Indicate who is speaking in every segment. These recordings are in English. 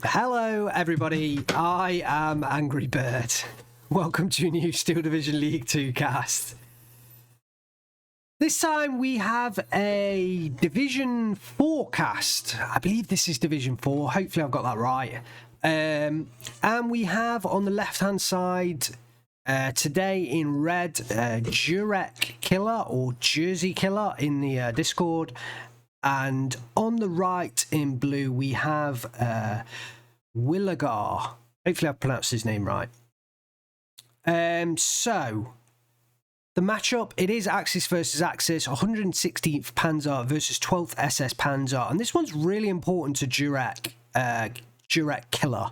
Speaker 1: Hello everybody, I am Angry Bird. Welcome to a new Steel Division League 2 cast. This time we have a Division 4 cast. I believe this is Division 4, hopefully I've got that right. And we have on the left hand side today in red, Jurek Kiler or Jersey Killer in the Discord. And on the right in blue we have Wilagar. Hopefully I've pronounced his name right. So the matchup, it is Axis versus Axis, 116th Panzer versus 12th SS Panzer, and this one's really important to Jurek Killer.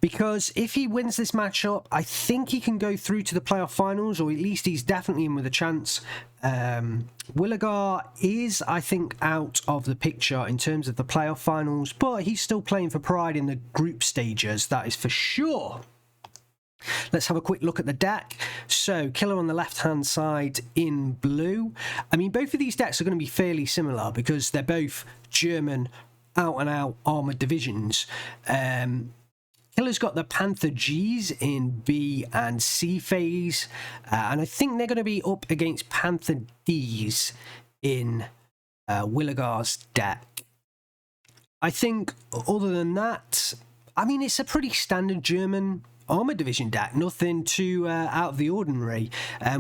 Speaker 1: Because if he wins this matchup, I think he can go through to the playoff finals, or at least he's definitely in with a chance. Wilagar is, I think, out of the picture in terms of the playoff finals, but he's still playing for pride in the group stages, that is for sure. Let's have a quick look at the deck. So, Killer on the left-hand side in blue. I mean, both of these decks are going to be fairly similar because they're both German out-and-out armoured divisions. Killer's got the Panther Gs in B and C phase, and I think they're going to be up against Panther Ds in Wilagar's deck. I think other than that, I mean, it's a pretty standard German armoured division deck, nothing too out of the ordinary.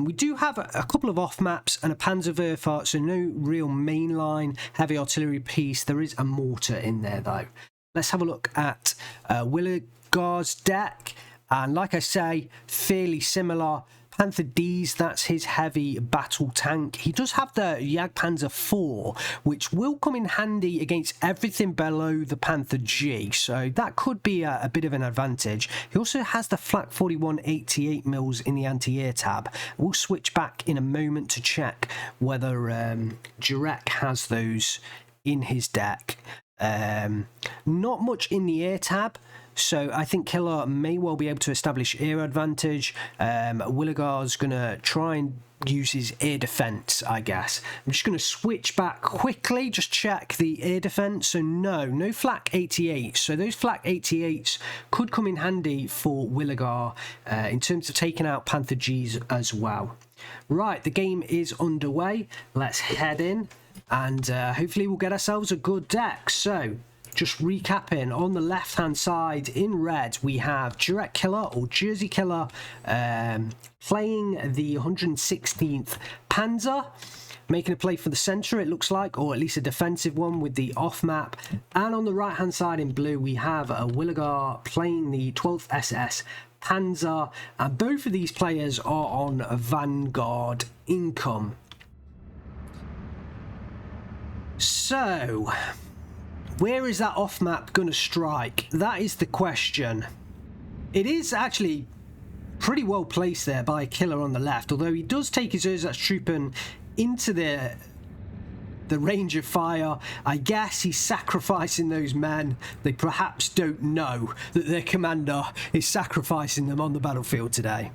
Speaker 1: We do have a couple of off maps and a Panzerwerfer, so no real mainline heavy artillery piece. There is a mortar in there though. Let's have a look at Wilagar's deck, and like I say, fairly similar. Panther Ds, that's his heavy battle tank. He does have the Jagdpanzer IV, which will come in handy against everything below the Panther G, so that could be a bit of an advantage. He also has the Flak 41 88mm in the anti-air tab. We'll switch back in a moment to check whether Jurek has those in his deck. Not much in the air tab, so I think Killer may well be able to establish air advantage. Wilagar's going to try and use his air defense, I guess. I'm just going to switch back quickly, just check the air defense. So no Flak 88. So those Flak 88s could come in handy for Wilagar in terms of taking out Panther Gs as well. Right, the game is underway. Let's head in. And hopefully we'll get ourselves a good deck. So, just recapping, on the left-hand side in red, we have Jurek Killer or Jersey Killer playing the 116th Panzer, making a play for the centre, it looks like, or at least a defensive one with the off-map. And on the right-hand side in blue, we have Wilagar playing the 12th SS Panzer, and both of these players are on Vanguard income. So, where is that off-map going to strike? That is the question. It is actually pretty well placed there by Killer on the left, although he does take his Ersatz-Truppen into the range of fire. I guess he's sacrificing those men. They perhaps don't know that their commander is sacrificing them on the battlefield today.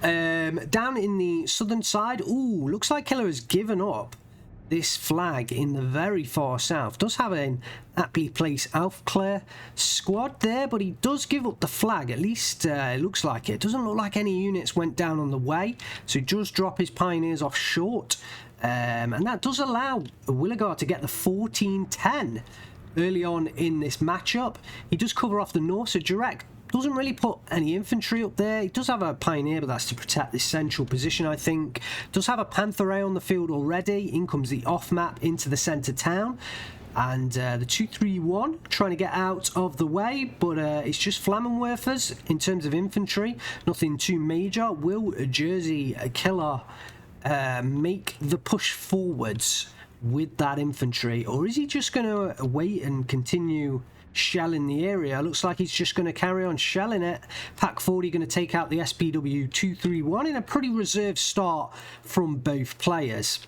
Speaker 1: Down in the southern side, ooh, looks like Killer has given up this flag in the very far south. Does have an aptly placed Aufklär squad there, but he does give up the flag, at least it looks like it. Doesn't look like any units went down on the way, so he does drop his pioneers off short, and that does allow Wilagar to get the 14-10 early on in this matchup. He does cover off the north, so Jurek doesn't really put any infantry up there. He does have a pioneer, but that's to protect this central position, I think. Does have a Panther A on the field already. In comes the off-map into the centre town. And the 231 trying to get out of the way, but it's just Flammenwerfers in terms of infantry. Nothing too major. Will Jersey Killer make the push forwards with that infantry? Or is he just going to wait and continue shelling the area? Looks like he's just going to carry on shelling it. Pack 40 going to take out the SPW 231 in a pretty reserved start from both players.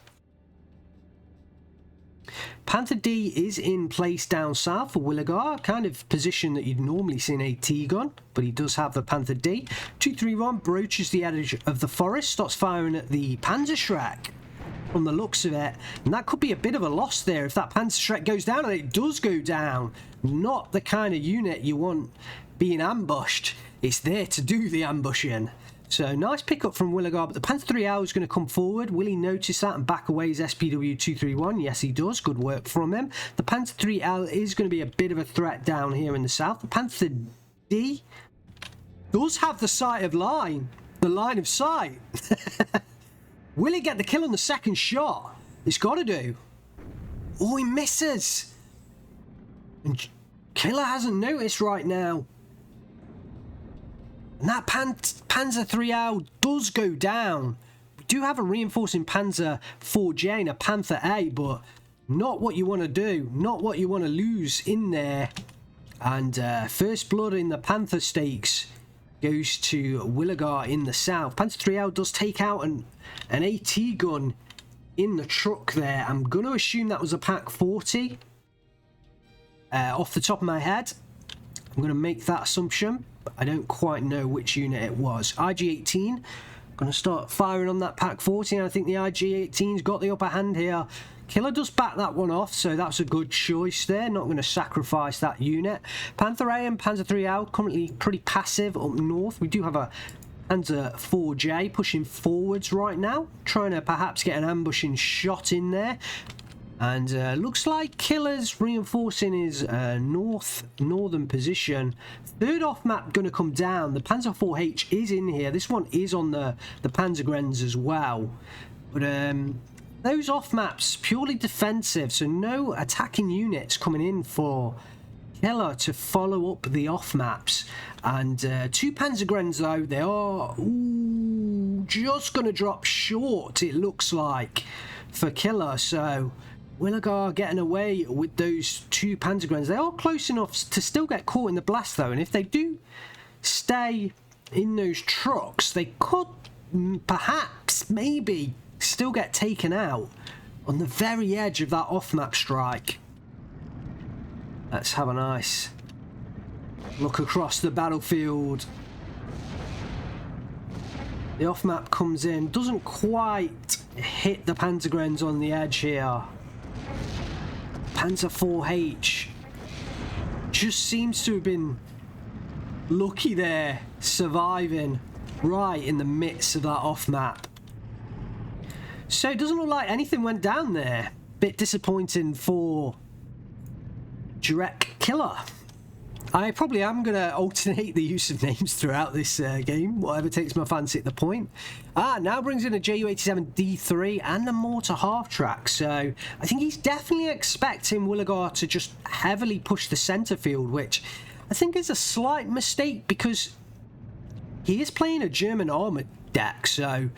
Speaker 1: Panther D is in place down south for Wilagar, kind of position that you'd normally see in a T-gun, but he does have the Panther D. 231 broaches the edge of the forest, starts firing at the Panzerschreck. from the looks of it. And that could be a bit of a loss there if that Panzer Shrek goes down, and it does go down. Not the kind of unit you want being ambushed. It's there to do the ambushing. So nice pickup from Wilagar, but the Panther 3L is going to come forward. Will he notice that and back away his SPW 231? Yes, he does. Good work from him. The Panther 3L is going to be a bit of a threat down here in the south. The Panther D does have the sight of line. The line of sight. Will he get the kill on the second shot? It's got to do. Oh, he misses. And Kiler hasn't noticed right now. And that Panzer 3L does go down. We do have a reinforcing Panzer 4J and a Panther A, but not what you want to do. Not what you want to lose in there. And first blood in the Panther stakes goes to Wilagar in the south. Panther 3L does take out an AT gun in the truck there. I'm going to assume that was a Pack 40. Off the top of my head, I'm going to make that assumption. I don't quite know which unit it was. IG-18, going to start firing on that Pack 40, and I think the IG-18's got the upper hand here. Kiler does back that one off, so that's a good choice there. Not going to sacrifice that unit. Panther A and Panzer 3L currently pretty passive up north. We do have a Panzer 4J pushing forwards right now, trying to perhaps get an ambushing shot in there. And looks like Killer's reinforcing his northern position. Third off map going to come down. The Panzer 4H is in here. This one is on the Panzergrenz as well. But those off maps purely defensive, so no attacking units coming in for Killer to follow up the off maps. And two Panzergrenz though, they are just going to drop short, it looks like, for Killer. So Wilagar getting away with those two Panzergrenz. They are close enough to still get caught in the blast though, and if they do stay in those trucks, they could perhaps, maybe, still get taken out on the very edge of that off-map strike. Let's have a nice look across the battlefield. The off-map comes in, doesn't quite hit the Panzergrenz on the edge here. Panzer 4H just seems to have been lucky there, surviving right in the midst of that off-map. So it doesn't look like anything went down there. Bit disappointing for Jurek Kiler. I probably am going to alternate the use of names throughout this game, whatever takes my fancy at the point. Now brings in a Ju-87D3 and a mortar half-track, so I think he's definitely expecting Wilagar to just heavily push the centre field, which I think is a slight mistake because he is playing a German armoured deck, so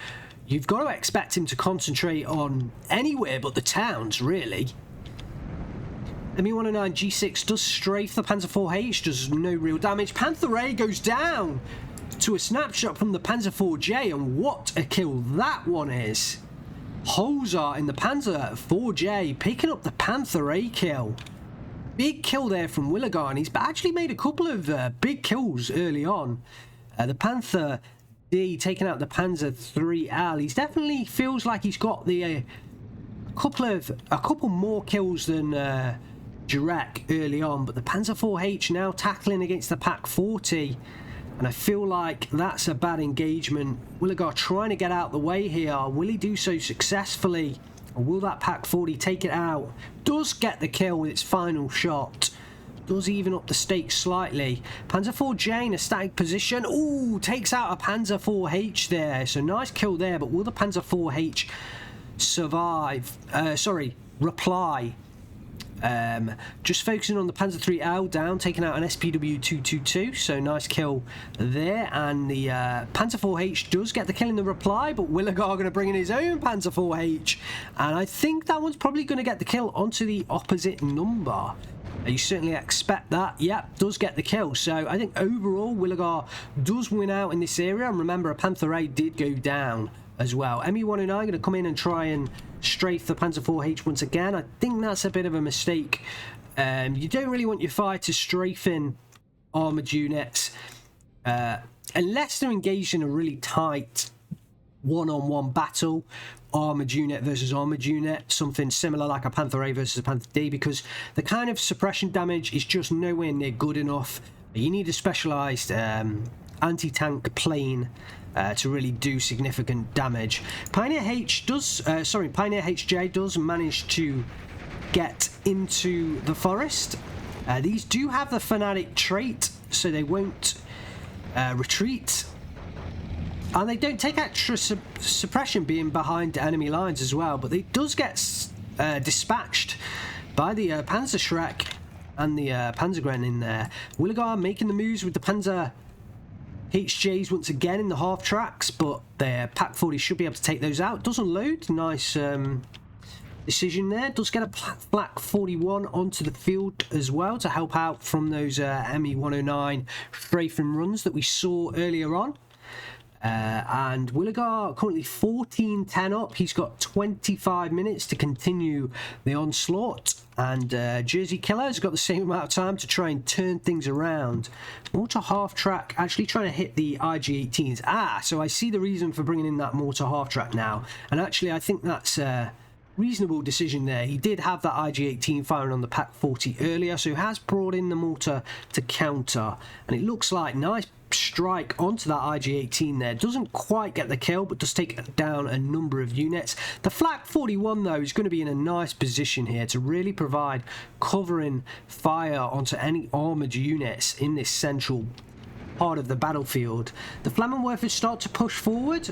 Speaker 1: you've got to expect him to concentrate on anywhere but the towns, really. Me109 G6 does strafe the Panzer 4H, does no real damage. Panther A goes down to a snapshot from the Panzer 4J, and what a kill that one is. Holzer in the Panzer 4J picking up the Panther A kill. Big kill there from Wilagar, and he's actually made a couple of big kills early on. The Panther D taking out the Panzer 3L. He's definitely feels like he's got the a couple more kills than Jurek early on, but the Panzer 4H now tackling against the Pack 40, and I feel like that's a bad engagement. Wilagar trying to get out the way here. Will he do so successfully, or will that Pack 40 take it out? Does get the kill with its final shot. Does even up the stakes slightly. Panzer 4J in a static position. Ooh, takes out a Panzer 4H there. So nice kill there, but will the Panzer 4H survive? Reply. Just focusing on the Panzer 3L down, taking out an SPW 222, so nice kill there. And the Panzer 4H does get the kill in the reply, but Wilagar going to bring in his own Panzer 4H, and I think that one's probably going to get the kill onto the opposite number. You certainly expect that. Yep, does get the kill. So I think overall Wilagar does win out in this area, and remember a Panther A did go down as well. Me109 going to come in and try and strafe the Panzer 4H once again. I think that's a bit of a mistake. You don't really want your fighters strafing armoured units unless they're engaged in a really tight one-on-one battle, armoured unit versus armoured unit, something similar like a Panther A versus a Panther D, because the kind of suppression damage is just nowhere near good enough. You need a specialised anti-tank plane to really do significant damage. Pioneer HJ does manage to get into the forest. These do have the fanatic trait, so they won't retreat, and they don't take extra suppression being behind enemy lines as well, but it does get dispatched by the Panzer Shrek and the Panzergren in there. Wilagar making the moves with the Panzer HJs once again in the half tracks, but their Pack 40 should be able to take those out. Does unload, nice decision there. Does get a Flak 41 onto the field as well to help out from those ME 109 strafing runs that we saw earlier on. And Wilagar currently 14-10 up. He's got 25 minutes to continue the onslaught, and Jersey Kiler has got the same amount of time to try and turn things around. Mortar half track actually trying to hit the IG-18s. So I see the reason for bringing in that mortar half track now, and actually I think that's a reasonable decision there. He did have that IG-18 firing on the Pack 40 earlier, so he has brought in the mortar to counter, and it looks like nice strike onto that IG-18 there. Doesn't quite get the kill, but does take down a number of units. The Flak 41 though is going to be in a nice position here to really provide covering fire onto any armoured units in this central part of the battlefield. The Flammenwerfers start to push forward,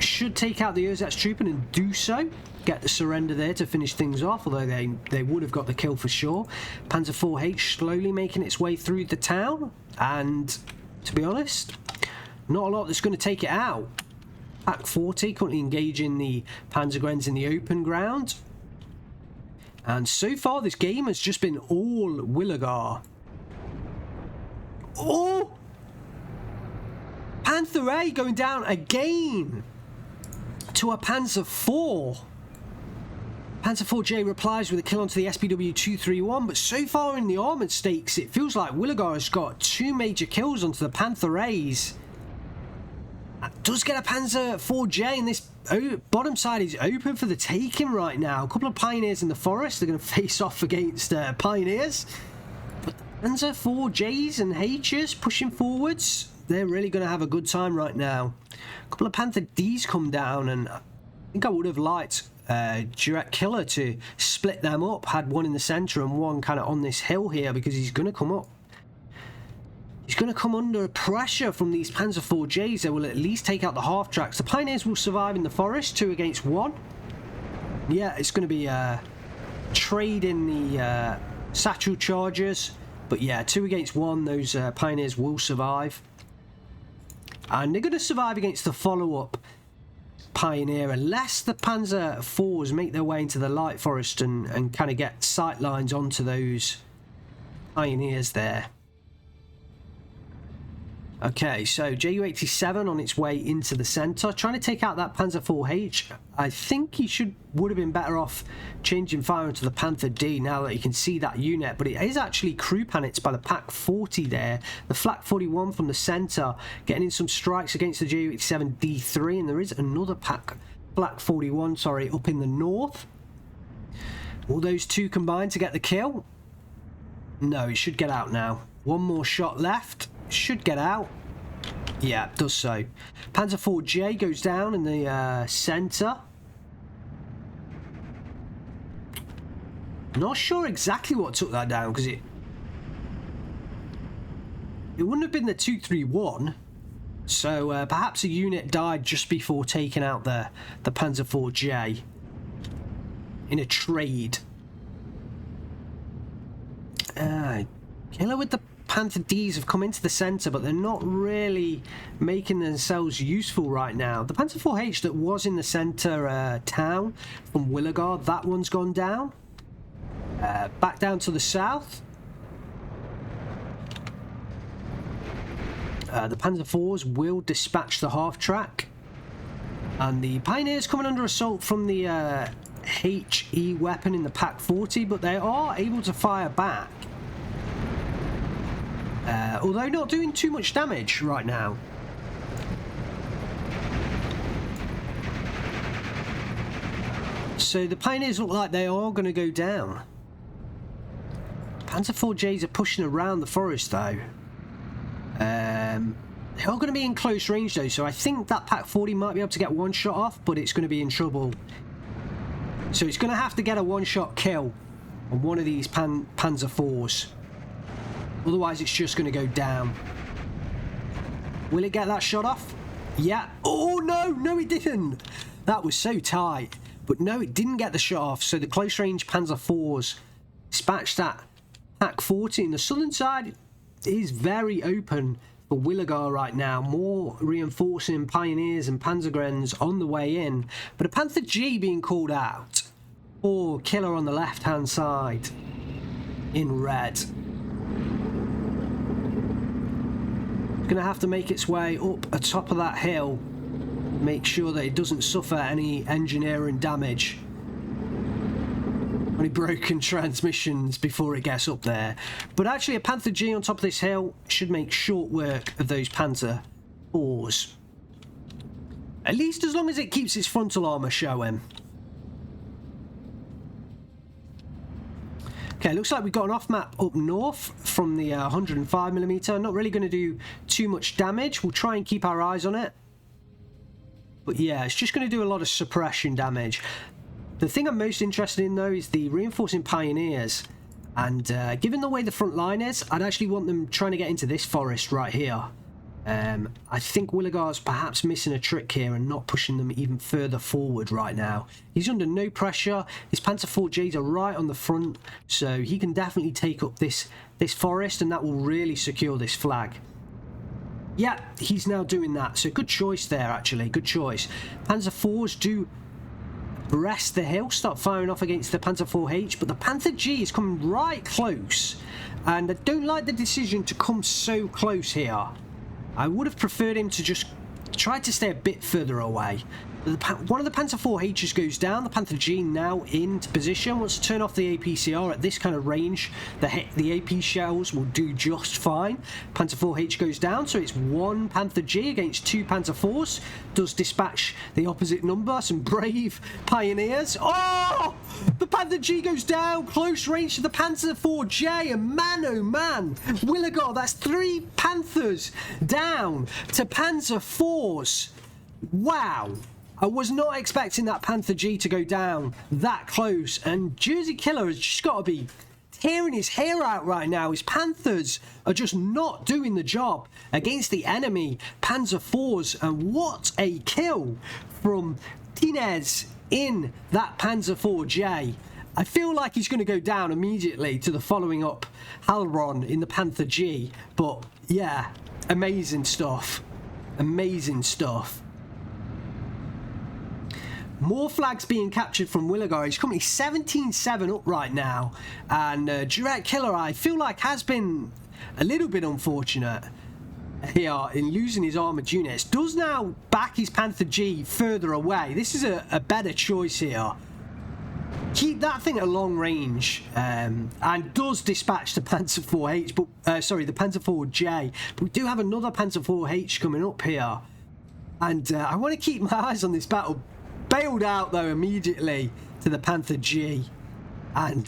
Speaker 1: should take out the Ersatz and do so. Get the surrender there to finish things off, although they would have got the kill for sure. Panzer 4H slowly making its way through the town, and to be honest, not a lot that's going to take it out. Pack 40 currently engaging the Panzergrens in the open ground, and so far this game has just been all Wilagar. Oh! Panther A going down again to a Panzer 4. Panzer 4J replies with a kill onto the SPW 231, but so far in the armoured stakes, it feels like Wilagar has got 2 major kills onto the Panther A's. Does get a Panzer 4J, and this bottom side is open for the taking right now. A couple of Pioneers in the forest are going to face off against Pioneers. But the Panzer 4Js and H's pushing forwards, they're really going to have a good time right now. A couple of Panther D's come down, and I think I would have liked Jurek Kiler to split them up, had one in the centre and one kind of on this hill here, because he's going to come up. He's going to come under pressure from these Panzer 4Js that will at least take out the half tracks. The Pioneers will survive in the forest, 2 against 1. Yeah, it's going to be a trade in the satchel charges, but yeah, 2 against 1, those Pioneers will survive. And they're going to survive against the follow-up Pioneer, unless the Panzer 4s make their way into the light forest and kind of get sight lines onto those Pioneers there. Okay, so Ju-87 on its way into the centre, trying to take out that Panzer 4H. I think he would have been better off changing fire into the Panther D now that you can see that unit, but it is actually crew panicked by the Pack 40 there. The Flak 41 from the centre getting in some strikes against the Ju-87 D3, and there is another Flak 41, sorry, up in the north. Will those two combine to get the kill? No, it should get out now. One more shot left. Should get out. Yeah, does so. Panzer 4J goes down in the centre. Not sure exactly what took that down, because it wouldn't have been the 231. So perhaps a unit died just before taking out the Panzer 4J in a trade. Killer with the Panther Ds have come into the centre, but they're not really making themselves useful right now. The Panzer 4H that was in the centre town from Wilagar, that one's gone down. Back down to the south. The Panzer 4s will dispatch the half-track. And the Pioneers coming under assault from the HE weapon in the Pack 40, but they are able to fire back. Although not doing too much damage right now. So the Pioneers look like they are going to go down. Panzer IVJs are pushing around the forest though. They are going to be in close range though, so I think that Pack 40 might be able to get one shot off, but it's going to be in trouble. So it's going to have to get a one-shot kill on one of these Panzer IVs. Otherwise it's just going to go down. Will it get that shot off? Yeah. Oh no, no it didn't. That was so tight. But no, it didn't get the shot off, so the close range Panzer IVs dispatched that Pack 40. And the southern side is very open for Wilagar right now. More reinforcing Pioneers and Panzergrens on the way in, but a Panther G being called out for Kiler on the left hand side in red. It's gonna have to make its way up atop of that hill, make sure that it doesn't suffer any engineering damage, any broken transmissions before it gets up there. But actually a Panther G on top of this hill should make short work of those Panzer IVs. At least as long as it keeps its frontal armour showing. Okay, looks like we've got an off-map up north from the 105mm. Not really going to do too much damage. We'll try and keep our eyes on it. But yeah, it's just going to do a lot of suppression damage. The thing I'm most interested in though is the reinforcing Pioneers, and given the way the front line is, I'd actually want them trying to get into this forest right here. I think Wilagar's perhaps missing a trick here and not pushing them even further forward right now. He's under no pressure. His Panzer IVJs are right on the front, so he can definitely take up this forest, and that will really secure this flag. Yeah, he's now doing that, so good choice there actually, good choice. Panzer IVs do breast the hill, start firing off against the Panzer IVH, but the Panther G is coming right close, and I don't like the decision to come so close here. I would have preferred him to just try to stay a bit further away. One of the Panzer IVHs goes down. The Panther G now into position. Wants to turn off the APCR at this kind of range. The AP shells will do just fine. Panzer IVH goes down, so it's one Panther G against two Panzer IVs. Does dispatch the opposite number. Some brave Pioneers. Oh! The Panther G goes down. Close range to the Panzer IVJ. And man, oh man. Wilagar, that's 3 Panthers down to Panzer IVs. Wow. I was not expecting that Panther G to go down that close, and Jersey Killer has just got to be tearing his hair out right now. His Panthers are just not doing the job against the enemy Panzer IVs, and what a kill from Tinez in that Panzer IVJ. I feel like he's going to go down immediately to the following up Halron in the Panther G, but yeah, amazing stuff. Amazing stuff. More flags being captured from Wilagar. He's currently 17-7 up right now. And Jurek Kiler, I feel like, has been a little bit unfortunate here in losing his armoured units. Does now back his Panther G further away. This is a better choice here. Keep that thing at long range, and does dispatch the Panzer IVH, but sorry, the Panzer IVJ. But we do have another Panzer IVH coming up here, and I want to keep my eyes on this battle. Bailed out though immediately to the Panther G, and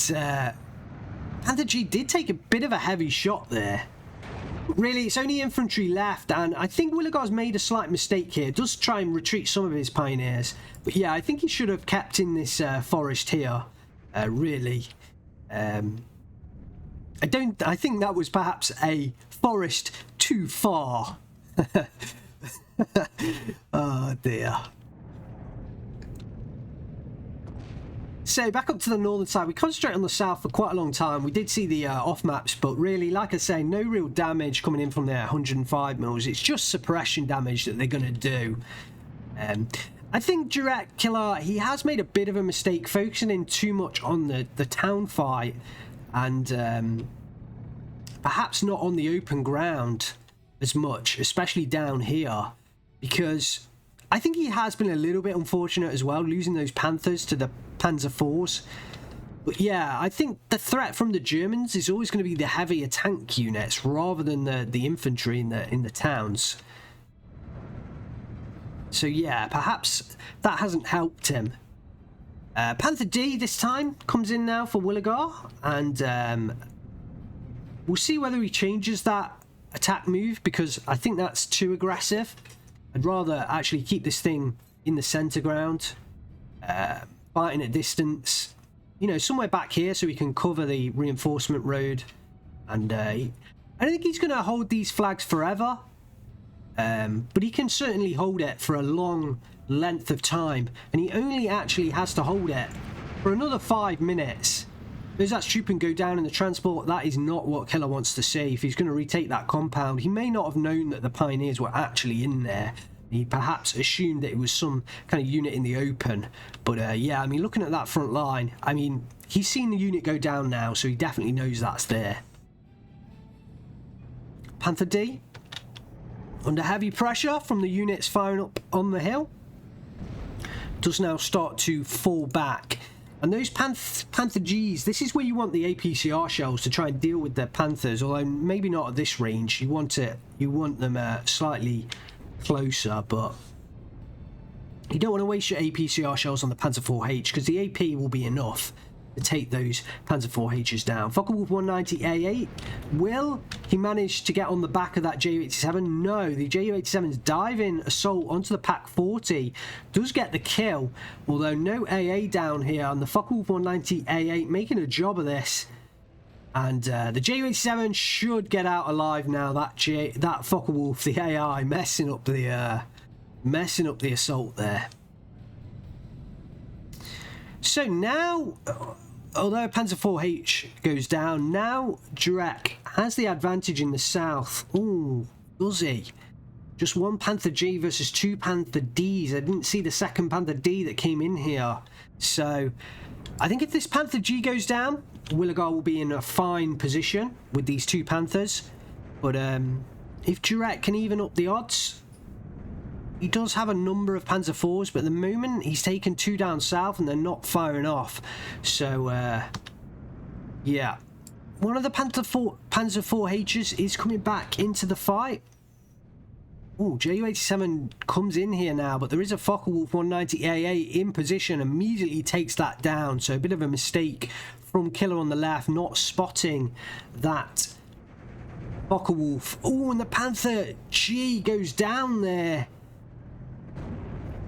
Speaker 1: Panther G did take a bit of a heavy shot there. Really, it's only infantry left, and I think Wilagar's made a slight mistake here. Does try and retreat some of his Pioneers, but yeah, I think he should have kept in this forest here. Really, I think that was perhaps a forest too far. Oh dear. So back up to the northern side, we concentrate on the south for quite a long time. We did see the off maps, but really, like I say, no real damage coming in from their 105mm. It's just suppression damage that they're going to do. I think Jurek Kiler, he has made a bit of a mistake focusing in too much on the town fight, and perhaps not on the open ground as much, especially down here, because I think he has been a little bit unfortunate as well, losing those Panthers to the Panzer IVs. But yeah, I think the threat from the Germans is always going to be the heavier tank units rather than the infantry in the towns. So yeah, perhaps that hasn't helped him. Panther D this time comes in now for Wilagar, and we'll see whether he changes that attack move, because I think that's too aggressive. I'd rather actually keep this thing in the center ground, fighting at distance, you know, somewhere back here so he can cover the reinforcement road. And I don't think he's going to hold these flags forever, but he can certainly hold it for a long length of time, and he only actually has to hold it for another 5 minutes. Does that troop and go down in the transport? That is not what Kiler wants to see. If he's going to retake that compound, he may not have known that the Pioneers were actually in there. He perhaps assumed that it was some kind of unit in the open. But yeah, I mean, looking at that front line, I mean, he's seen the unit go down now, so he definitely knows that's there. Panther D, under heavy pressure from the units firing up on the hill, does now start to fall back. And those Panther Gs, this is where you want the APCR shells to try and deal with the Panthers, although maybe not at this range. You want them slightly closer, but you don't want to waste your APCR shells on the Panzer IV-H, because the AP will be enough to take those Panzer IV-Hs down. Focke-Wulf 190A8, will he manage to get on the back of that Ju-87? No, the Ju-87's diving assault onto the Pak-40 does get the kill, although no AA down here, and the Focke-Wulf 190A8 making a job of this. And the Ju-87 should get out alive now. That Focke-Wulf, the AI, messing up the assault there. So now, although Panzer IV-H goes down, now Jurek has the advantage in the south. Ooh, does he? Just one Panther G versus two Panther Ds. I didn't see the second Panther D that came in here. So I think if this Panther G goes down, Wilagar will be in a fine position with these two Panthers. But if Jurek can even up the odds, he does have a number of Panzer IVs, but at the moment he's taken two down south and they're not firing off. So, yeah. One of the Panzer IV-Hs is coming back into the fight. Oh, Ju-87 comes in here now, but there is a Focke-Wulf 190AA in position, immediately takes that down. So a bit of a mistake from Kiler on the left, not spotting that Focke-Wulf. Oh, and the Panther G goes down there.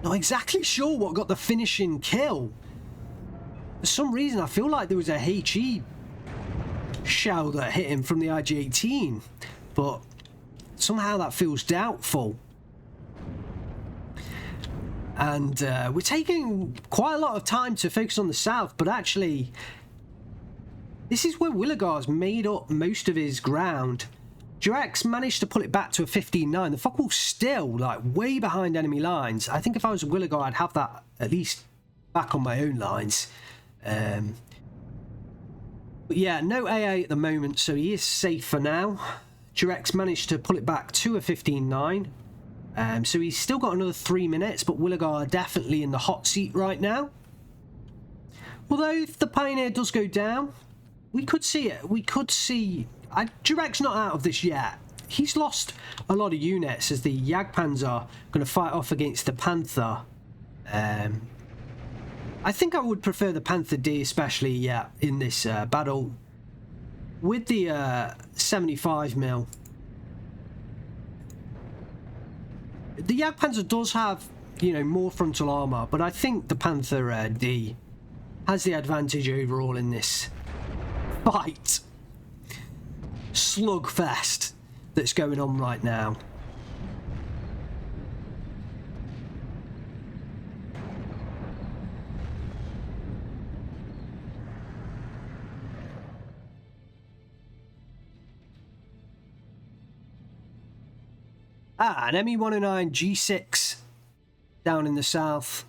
Speaker 1: Not exactly sure what got the finishing kill. For some reason, I feel like there was a HE shell that hit him from the IG-18, but somehow that feels doubtful. And we're taking quite a lot of time to focus on the south, but actually, this is where Wilagar's made up most of his ground. Jurek's managed to pull it back to a 15-9. The Focke-Wulf's still like way behind enemy lines. I think if I was Wilagar, I'd have that at least back on my own lines. But yeah, no AA at the moment, so he is safe for now. Jurek's managed to pull it back to a 15-9. So he's still got another 3 minutes, but Wilagar are definitely in the hot seat right now. Although if the Pioneer does go down, we could see it. We could see... Jurek's not out of this yet. He's lost a lot of units as the Jagdpanzer are going to fight off against the Panther. I think I would prefer the Panther D, especially, yeah, in this battle with the 75mm. The Jagdpanzer does have, you know, more frontal armor, but I think the Panther D has the advantage overall in this fight. Slugfest that's going on right now. An ME-109 G6 down in the south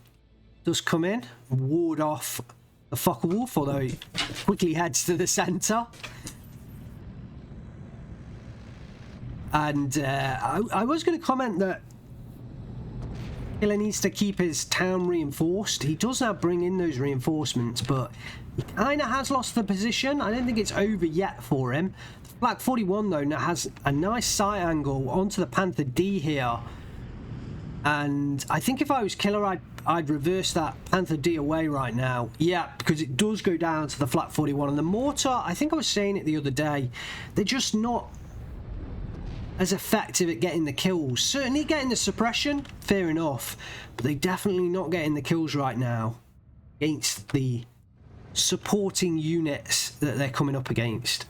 Speaker 1: does come in and ward off the Focke-Wulf, although he quickly heads to the centre. And I was going to comment that Kiler needs to keep his town reinforced. He does now bring in those reinforcements, but he kind of has lost the position. I don't think it's over yet for him. Black 41, though, now has a nice sight angle onto the Panther D here. And I think if I was Kiler, I'd reverse that Panther D away right now. Yeah, because it does go down to the flat 41. And the mortar, I think I was saying it the other day, they're just not as effective at getting the kills. Certainly getting the suppression, fair enough, but they're definitely not getting the kills right now against the supporting units that they're coming up against.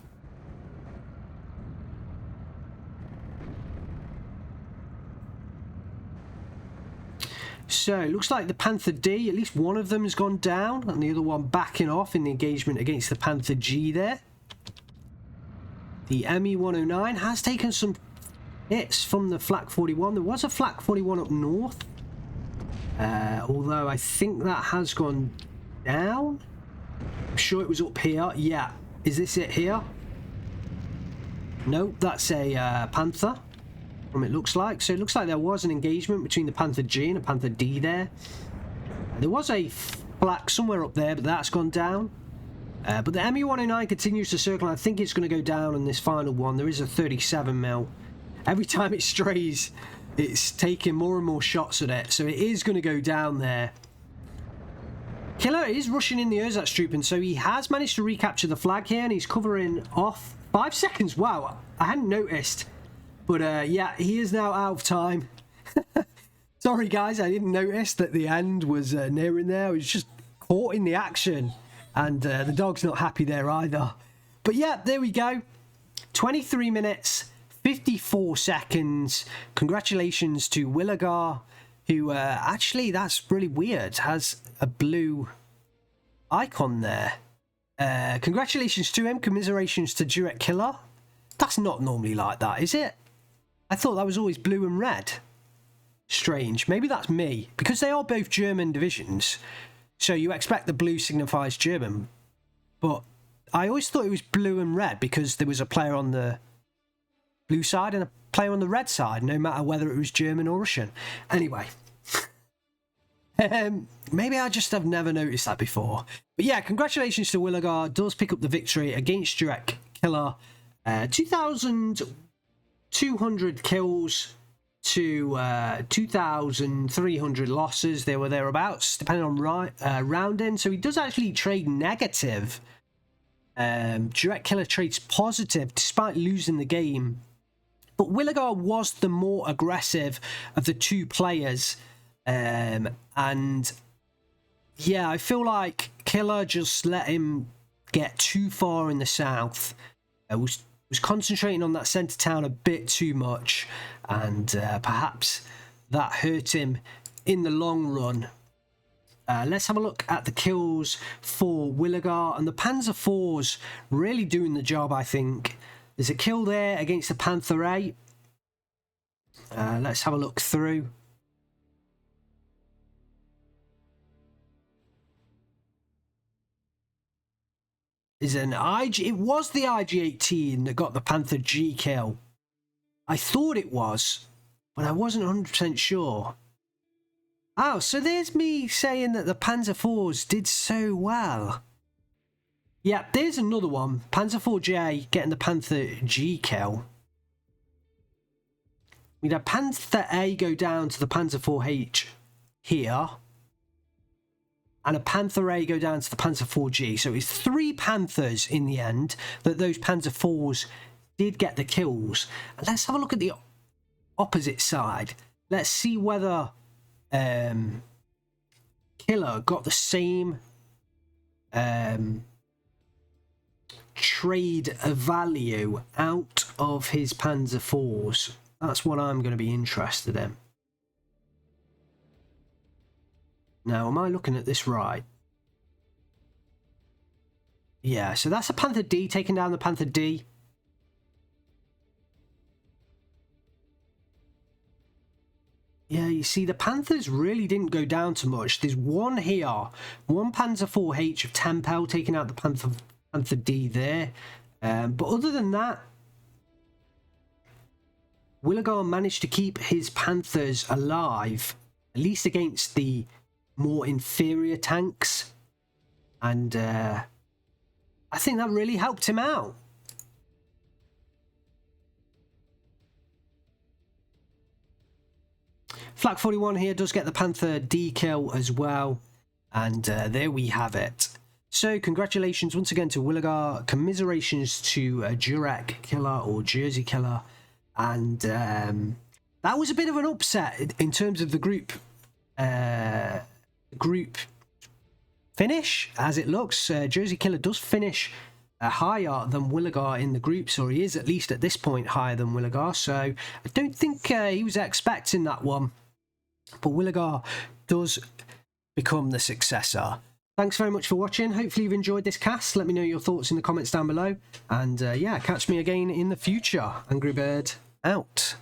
Speaker 1: So it looks like the Panther D, at least one of them has gone down, and the other one backing off in the engagement against the Panther G there. The ME-109 has taken some hits from the Flak 41. There was a Flak 41 up north, although I think that has gone down. I'm sure it was up here. Yeah, is this it here? Nope, that's a Panther. From it looks like. So it looks like there was an engagement between the Panther G and the Panther D there. There was a flak somewhere up there, but that's gone down. But the ME-109 continues to circle, and I think it's going to go down on this final one. There is a 37mm. Every time it strays, it's taking more and more shots at it, so it is going to go down there. Kiler is rushing in the Ersatz, so he has managed to recapture the flag here, and he's covering off 5 seconds. Wow, I hadn't noticed. But yeah, he is now out of time. Sorry guys, I didn't notice that the end was nearing there. I was just caught in the action, and the dog's not happy there either. But yeah, there we go. 23 minutes, 54 seconds. Congratulations to Wilagar, who actually, that's really weird, has a blue icon there. Congratulations to him. Commiserations to Jurek Kiler. That's not normally like that, is it? I thought that was always blue and red. Strange. Maybe that's me. Because they are both German divisions, so you expect the blue signifies German. But I always thought it was blue and red because there was a player on the blue side and a player on the red side, no matter whether it was German or Russian. Anyway. Maybe I just have never noticed that before. But yeah, congratulations to Wilagar. Does pick up the victory against Jurek Kiler. 2,200 kills to 2,300 losses. They were thereabouts, depending on rounding. So he does actually trade negative. Jurek Kiler trades positive despite losing the game. But Wilagar was the more aggressive of the two players. And yeah, I feel like Kiler just let him get too far in the south. Was concentrating on that centre town a bit too much, and perhaps that hurt him in the long run. Let's have a look at the kills for Wilagar, and the Panzer IVs really doing the job, I think. There's a kill there against the Panther A. Let's have a look through. Is an IG. It was the IG-18 that got the Panther G kill. I thought it was, but I wasn't 100% sure. Oh, so there's me saying that the Panzer IVs did so well. Yeah, there's another one. Panzer IV-J getting the Panther G kill. We'd have Panther A go down to the Panzer IV-H here. And a Panther A go down to the Panzer IV-G. So it's 3 Panthers in the end that those Panzer IVs did get the kills. And let's have a look at the opposite side. Let's see whether Kiler got the same trade value out of his Panzer IVs. That's what I'm going to be interested in. Now, am I looking at this right? Yeah, so that's a Panther D taking down the Panther D. Yeah, you see, the Panthers really didn't go down too much. There's one here, one Panzer IV-H of 10 pel taking out the Panther D there. But other than that, Wilagar managed to keep his Panthers alive, at least against the more inferior tanks, and I think that really helped him out. Flak41 here does get the Panther dekill as well. And there we have it. So congratulations once again to Wilagar. Commiserations to Jurek Kiler or Jersey Kiler. And that was a bit of an upset in terms of the group finish, as it looks. Jersey Kiler does finish higher than Wilagar in the groups, or he is at least at this point higher than Wilagar. So I don't think he was expecting that one. But Wilagar does become the successor. Thanks very much for watching. Hopefully you've enjoyed this cast. Let me know your thoughts in the comments down below. And yeah, catch me again in the future. Angry Bird out.